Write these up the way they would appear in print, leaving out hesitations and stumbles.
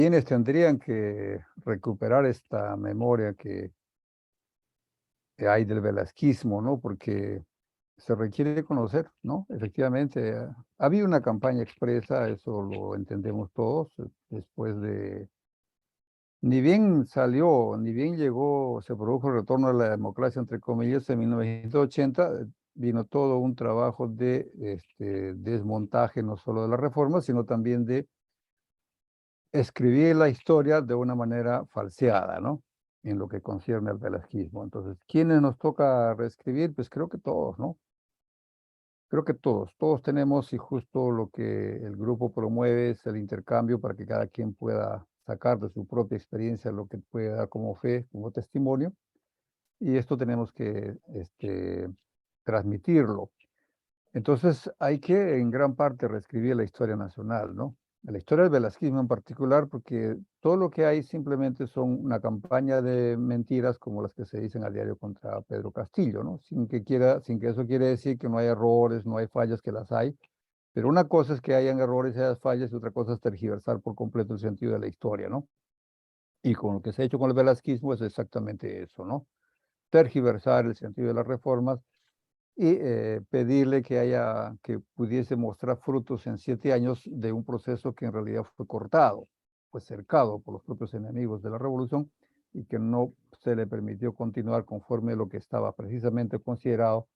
quienes tendrían que recuperar esta memoria que hay del velasquismo, ¿no? Porque se requiere conocer, ¿no? Efectivamente, había una campaña expresa, eso lo entendemos todos, después de, ni bien salió, ni bien llegó, se produjo el retorno a la democracia, entre comillas, en 1980, vino todo un trabajo de desmontaje, no solo de la reforma, sino también de escribir la historia de una manera falseada, ¿no? En lo que concierne al velasquismo. Entonces, ¿quiénes nos toca reescribir? Pues creo que todos, ¿no? Creo que todos tenemos, y justo lo que el grupo promueve es el intercambio para que cada quien pueda sacar de su propia experiencia lo que puede dar como fe, como testimonio, y esto tenemos que transmitirlo. Entonces hay que en gran parte reescribir la historia nacional, ¿no? La historia del velasquismo en particular, porque todo lo que hay simplemente son una campaña de mentiras como las que se dicen a diario contra Pedro Castillo, ¿no? Sin que eso quiere decir que no hay errores, no hay fallas, que las hay, pero una cosa es que hayan errores y hayan fallas y otra cosa es tergiversar por completo el sentido de la historia, ¿no? Y con lo que se ha hecho con el velasquismo es exactamente eso, ¿no? Tergiversar el sentido de las reformas y pedirle que pudiese mostrar frutos en 7 años de un proceso que en realidad fue cortado, fue cercado por los propios enemigos de la revolución y que no se le permitió continuar conforme a lo que estaba precisamente considerado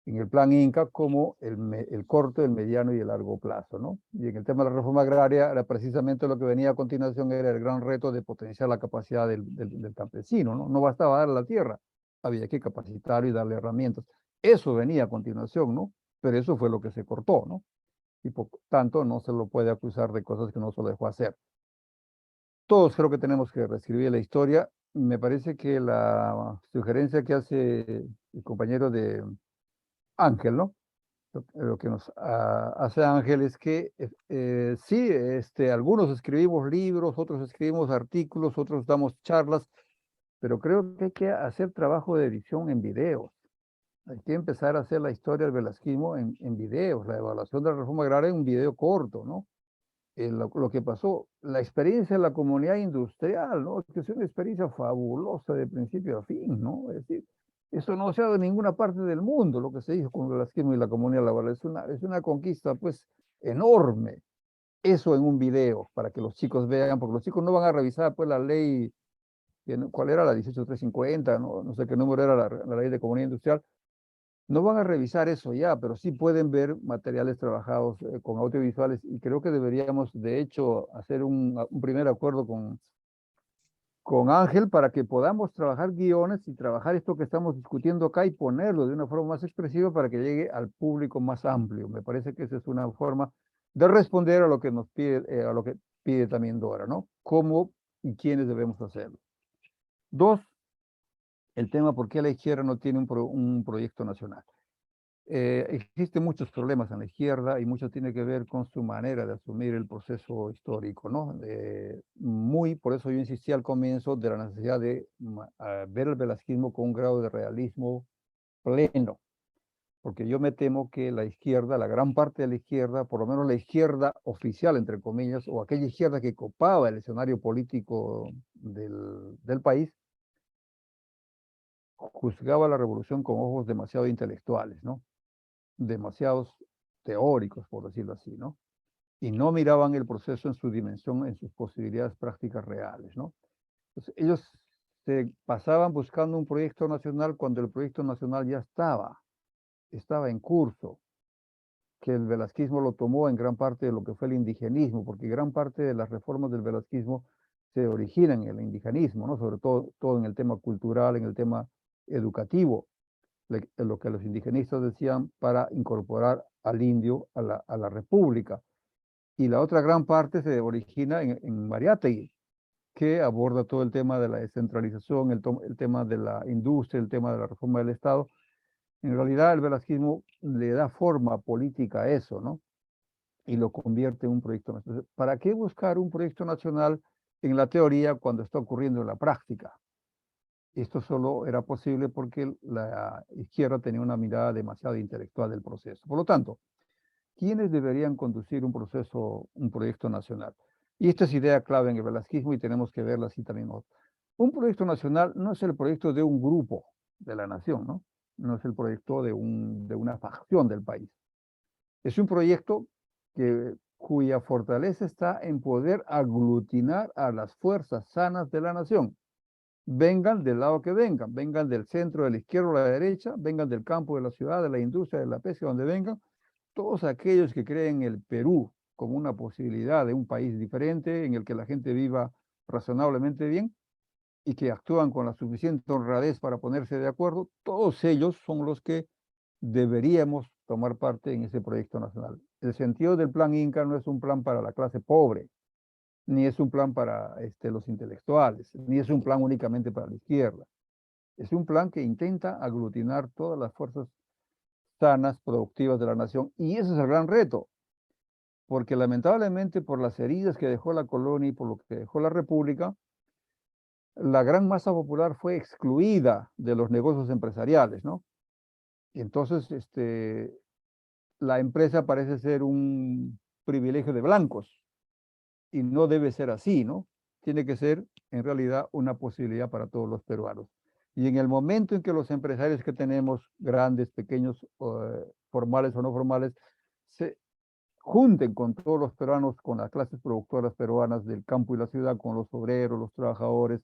en el plan Inca como el corto, el mediano y el largo plazo, ¿no? Y en el tema de la reforma agraria, era precisamente lo que venía a continuación, era el gran reto de potenciar la capacidad del campesino, ¿no? No bastaba darle la tierra, había que capacitarlo y darle herramientas. Eso venía a continuación, ¿no? Pero eso fue lo que se cortó, ¿no? Y por tanto no se lo puede acusar de cosas que no se lo dejó hacer. Todos creo que tenemos que reescribir la historia. Me parece que la sugerencia que hace el compañero de Ángel, ¿no? Lo que nos hace Ángel es que sí, algunos escribimos libros, otros escribimos artículos, otros damos charlas, pero creo que hay que hacer trabajo de edición en videos. Hay que empezar a hacer la historia del velasquismo en videos, la evaluación de la reforma agraria en un video corto, ¿no? Lo que pasó, la experiencia de la comunidad industrial, ¿no? Que es una experiencia fabulosa de principio a fin, ¿no? Es decir, eso no se ha dado en ninguna parte del mundo, lo que se hizo con el velasquismo y la comunidad laboral. Es una conquista, pues, enorme. Eso en un video, para que los chicos vean, porque los chicos no van a revisar, pues, la ley, ¿cuál era? La 18350, ¿no? No sé qué número era la ley de comunidad industrial. No van a revisar eso ya, pero sí pueden ver materiales trabajados con audiovisuales y creo que deberíamos, de hecho, hacer un primer acuerdo con Ángel para que podamos trabajar guiones y trabajar esto que estamos discutiendo acá y ponerlo de una forma más expresiva para que llegue al público más amplio. Me parece que esa es una forma de responder a lo que nos pide, a lo que pide también Dora, ¿no? ¿Cómo y quiénes debemos hacerlo? Dos, el tema por qué la izquierda no tiene un proyecto nacional. Existen muchos problemas en la izquierda y mucho tiene que ver con su manera de asumir el proceso histórico, ¿no? Por eso yo insistí al comienzo de la necesidad de ver el velasquismo con un grado de realismo pleno, porque yo me temo que la izquierda, la gran parte de la izquierda, por lo menos la izquierda oficial, entre comillas, o aquella izquierda que copaba el escenario político del país, juzgaba la revolución con ojos demasiado intelectuales, ¿no? Demasiados teóricos, por decirlo así, ¿no? Y no miraban el proceso en su dimensión, en sus posibilidades prácticas reales, ¿no? Entonces, ellos se pasaban buscando un proyecto nacional cuando el proyecto nacional ya estaba en curso, que el velasquismo lo tomó en gran parte de lo que fue el indigenismo, porque gran parte de las reformas del velasquismo se originan en el indigenismo, ¿no? Sobre todo en el tema cultural, en el tema educativo, lo que los indigenistas decían para incorporar al indio a la república. Y la otra gran parte se origina en Mariátegui, que aborda todo el tema de la descentralización, el tema de la industria, el tema de la reforma del Estado. En realidad el velasquismo le da forma política a eso, ¿no? Y lo convierte en un proyecto nacional. ¿Para qué buscar un proyecto nacional en la teoría cuando está ocurriendo en la práctica? Esto solo era posible porque la izquierda tenía una mirada demasiado intelectual del proceso. Por lo tanto, ¿quiénes deberían conducir un proceso, un proyecto nacional? Y esta es idea clave en el velasquismo y tenemos que verla así también nosotros. Un proyecto nacional no es el proyecto de un grupo de la nación, ¿no? No es el proyecto de una facción del país. Es un proyecto cuya fortaleza está en poder aglutinar a las fuerzas sanas de la nación. Vengan del lado que vengan, vengan del centro, de la izquierda o la derecha, vengan del campo, de la ciudad, de la industria, de la pesca, donde vengan, todos aquellos que creen el Perú como una posibilidad de un país diferente en el que la gente viva razonablemente bien y que actúan con la suficiente honradez para ponerse de acuerdo, todos ellos son los que deberíamos tomar parte en ese proyecto nacional. El sentido del plan Inca no es un plan para la clase pobre, ni es un plan para los intelectuales, ni es un plan únicamente para la izquierda. Es un plan que intenta aglutinar todas las fuerzas sanas, productivas de la nación, y ese es el gran reto, porque lamentablemente por las heridas que dejó la colonia y por lo que dejó la república, la gran masa popular fue excluida de los negocios empresariales, ¿no? Y entonces, la empresa parece ser un privilegio de blancos, y no debe ser así, ¿no? Tiene que ser, en realidad, una posibilidad para todos los peruanos. Y en el momento en que los empresarios que tenemos, grandes, pequeños, formales o no formales, se junten con todos los peruanos, con las clases productoras peruanas del campo y la ciudad, con los obreros, los trabajadores,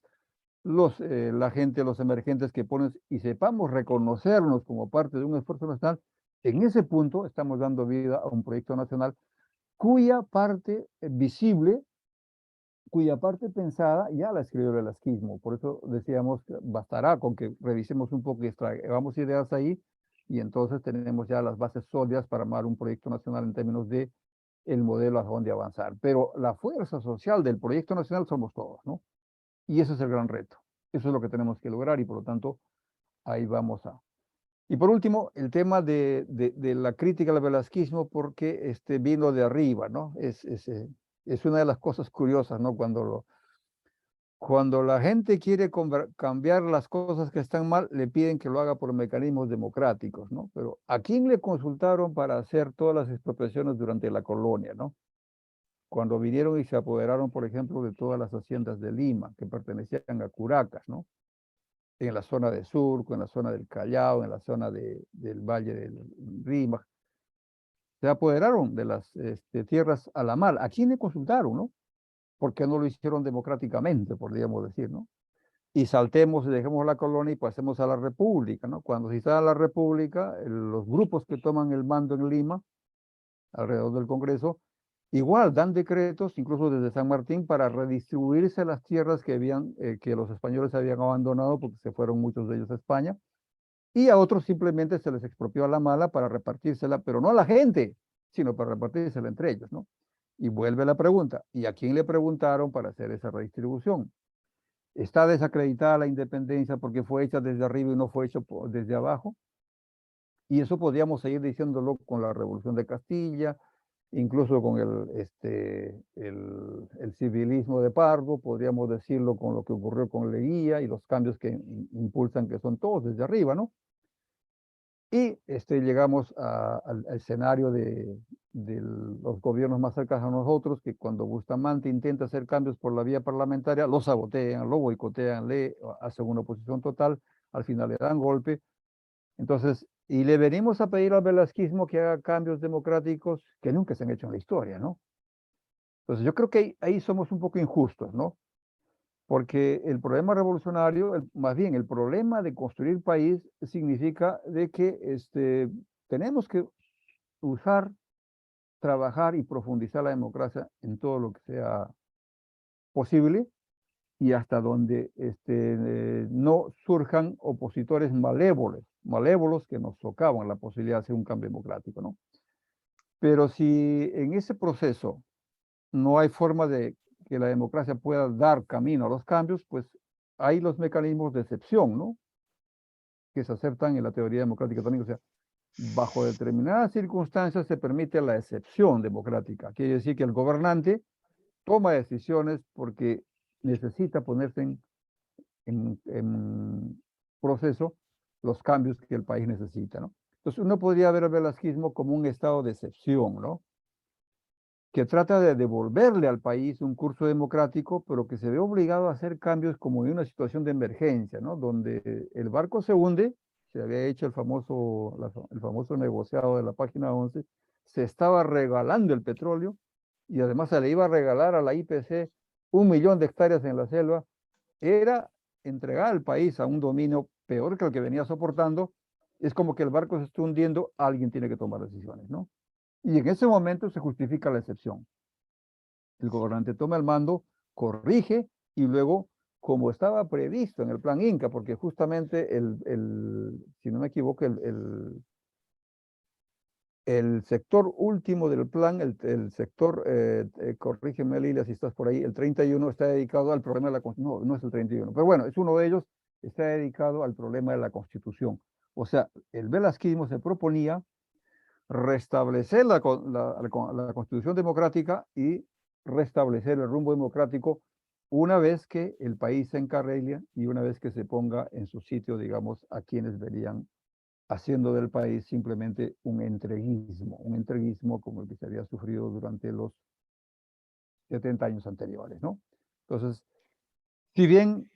la gente, los emergentes que ponen, y sepamos reconocernos como parte de un esfuerzo nacional, en ese punto estamos dando vida a un proyecto nacional cuya parte visible, cuya parte pensada ya la escribió el velasquismo. Por eso decíamos que bastará con que revisemos un poco y extraigamos ideas ahí, y entonces tenemos ya las bases sólidas para armar un proyecto nacional en términos de el modelo a dónde avanzar. Pero la fuerza social del proyecto nacional somos todos, ¿no? Y ese es el gran reto. Eso es lo que tenemos que lograr y por lo tanto ahí vamos a. Y por último, el tema de la crítica al velasquismo porque vino de arriba, ¿no? Es una de las cosas curiosas, ¿no? Cuando la gente quiere cambiar las cosas que están mal, le piden que lo haga por mecanismos democráticos, ¿no? Pero ¿a quién le consultaron para hacer todas las expropiaciones durante la colonia, ¿no? Cuando vinieron y se apoderaron, por ejemplo, de todas las haciendas de Lima, que pertenecían a Curacas, ¿no? En la zona de Surco, en la zona del Callao, en la zona del Valle del Rímac, se apoderaron de las tierras a la mal. ¿A quién le consultaron, no? ¿Por qué no lo hicieron democráticamente, podríamos decir, no? Y saltemos y dejemos la colonia y pasemos a la república, ¿no? Cuando se instala la república, los grupos que toman el mando en Lima, alrededor del Congreso, igual dan decretos, incluso desde San Martín, para redistribuirse las tierras que los españoles habían abandonado porque se fueron muchos de ellos a España, y a otros simplemente se les expropió a la mala para repartírsela, pero no a la gente, sino para repartírsela entre ellos, ¿no? Y vuelve la pregunta, ¿y a quién le preguntaron para hacer esa redistribución? ¿Está desacreditada la independencia porque fue hecha desde arriba y no fue hecha desde abajo? Y eso podríamos seguir diciéndolo con la Revolución de Castilla, incluso con el civilismo de Pardo, podríamos decirlo con lo que ocurrió con Leguía y los cambios que impulsan, que son todos desde arriba, ¿no? Y llegamos al escenario de los gobiernos más cercanos a nosotros, que cuando Bustamante intenta hacer cambios por la vía parlamentaria, lo sabotean, lo boicotean, le hacen una oposición total, al final le dan golpe. Entonces, y le venimos a pedir al velasquismo que haga cambios democráticos que nunca se han hecho en la historia, ¿no? Entonces, yo creo que ahí somos un poco injustos, ¿no? Porque el problema revolucionario, más bien el problema de construir país significa de que tenemos que usar, trabajar y profundizar la democracia en todo lo que sea posible y hasta donde no surjan opositores malévolos que nos socavan la posibilidad de hacer un cambio democrático, ¿no? Pero si en ese proceso no hay forma de que la democracia pueda dar camino a los cambios, pues hay los mecanismos de excepción, ¿no? Que se aceptan en la teoría democrática también. O sea, bajo determinadas circunstancias se permite la excepción democrática. Quiere decir que el gobernante toma decisiones porque necesita ponerse en proceso los cambios que el país necesita, ¿no? Entonces uno podría ver el velasquismo como un estado de excepción, ¿no? que trata de devolverle al país un curso democrático, pero que se ve obligado a hacer cambios como en una situación de emergencia, ¿no? Donde el barco se hunde, se había hecho el famoso negociado de la página 11, se estaba regalando el petróleo y además se le iba a regalar a la IPC 1 millón de hectáreas en la selva. Era entregar al país a un dominio peor que el que venía soportando. Es como que el barco se está hundiendo, alguien tiene que tomar decisiones, ¿no? Y en ese momento se justifica la excepción. El gobernante toma el mando, corrige y luego, como estaba previsto en el plan Inca, porque justamente si no me equivoco, el sector último del plan, el sector, corrígeme Lilia si estás por ahí, el 31 está dedicado al problema de la Constitución. No, no es el 31, pero bueno, es uno de ellos, está dedicado al problema de la Constitución. O sea, el velasquismo se proponía restablecer la Constitución democrática y restablecer el rumbo democrático una vez que el país se encarrile y una vez que se ponga en su sitio, digamos, a quienes venían haciendo del país simplemente un entreguismo como el que se había sufrido durante los 70 años anteriores, ¿no? Entonces, si bien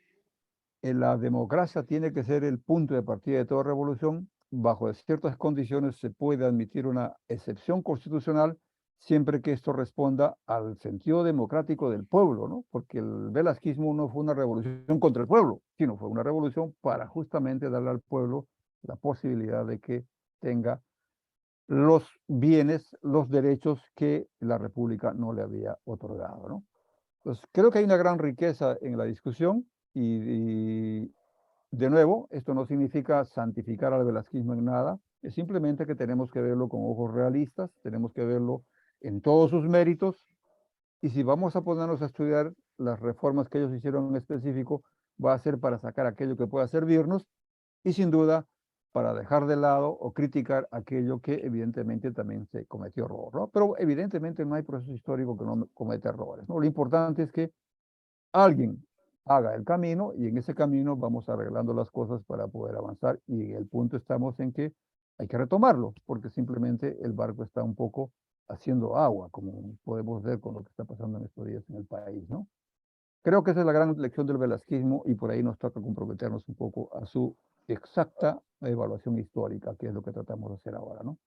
la democracia tiene que ser el punto de partida de toda revolución, bajo ciertas condiciones se puede admitir una excepción constitucional siempre que esto responda al sentido democrático del pueblo, ¿no? Porque el velasquismo no fue una revolución contra el pueblo, sino fue una revolución para justamente darle al pueblo la posibilidad de que tenga los bienes, los derechos que la República no le había otorgado, ¿no? Entonces, creo que hay una gran riqueza en la discusión y de nuevo, esto no significa santificar al velasquismo en nada, es simplemente que tenemos que verlo con ojos realistas, tenemos que verlo en todos sus méritos, y si vamos a ponernos a estudiar las reformas que ellos hicieron en específico, va a ser para sacar aquello que pueda servirnos y sin duda para dejar de lado o criticar aquello que evidentemente también se cometió error, ¿no? Pero evidentemente no hay proceso histórico que no cometa errores, ¿no? Lo importante es que alguien haga el camino y en ese camino vamos arreglando las cosas para poder avanzar y en el punto estamos en que hay que retomarlo porque simplemente el barco está un poco haciendo agua, como podemos ver con lo que está pasando en estos días en el país, ¿no? Creo que esa es la gran lección del velasquismo y por ahí nos toca comprometernos un poco a su exacta evaluación histórica, que es lo que tratamos de hacer ahora, ¿no?